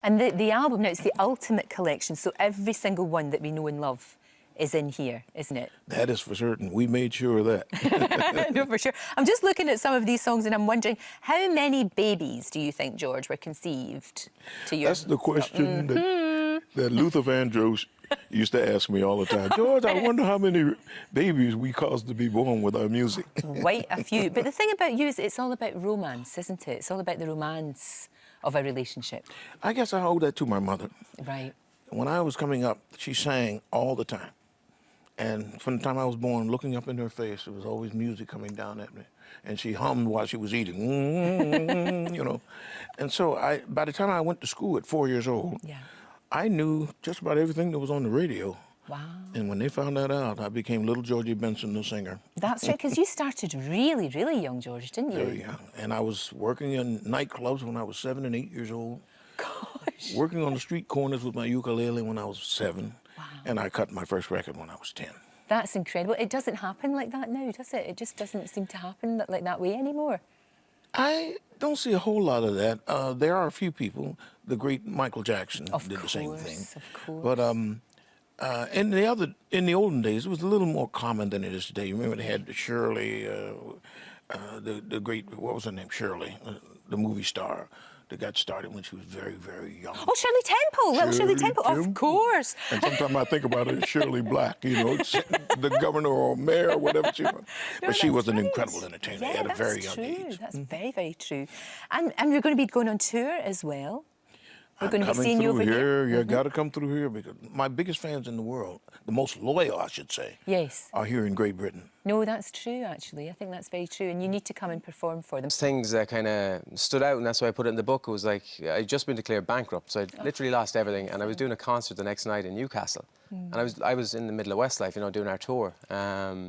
And the album, now, it's the ultimate collection, so every single one that we know and love is in here, isn't it? That is for certain. We made sure of that. No, for sure. I'm just looking at some of these songs and I'm wondering, how many babies do you think, George, were conceived to your... That's the question that Luther Vandross used to ask me all the time. George, I wonder how many babies we caused to be born with our music. Quite a few. But the thing about you is it's all about romance, isn't it? It's all about the romance of a relationship. I guess I owe that to my mother. Right. When I was coming up, she sang all the time. And from the time I was born, looking up in her face, there was always music coming down at me. And she hummed while she was eating, you know. And so by the time I went to school at 4 years old, I knew just about everything that was on the radio. Wow. And when they found that out, I became little Georgie Benson, the singer. That's right, because you started really, really young, George, didn't you? Very young. And I was working in nightclubs when I was 7 and 8 years old. Gosh. Working on the street corners with my ukulele when I was 7. Wow. And I cut my first record when I was 10. That's incredible. It doesn't happen like that now, does it? It just doesn't seem to happen like that way anymore. I don't see a whole lot of that. There are a few people. The great Michael Jackson did the same thing. Of course. But in the olden days, it was a little more common than it is today. You remember they had Shirley, the great, what was her name? Shirley, the movie star. That got started when she was very, very young. Oh, Shirley Temple, little Shirley Temple, of course. And sometimes I think about it as Shirley Black, you know, the governor or mayor or whatever she was. But she was an incredible entertainer at a very young age. That's very, very true. And you're going to be going on tour as well. We're going to be Coming seeing you through over here. You got to come through here because my biggest fans in the world, the most loyal, I should say, are here in Great Britain. No, that's true, actually. I think that's very true. And you need to come and perform for them. Things that kind of stood out, and that's why I put it in the book. It was like, I'd just been declared bankrupt, so I literally lost everything. And I was doing a concert the next night in Newcastle. And I was in the middle of Westlife, you know, doing our tour.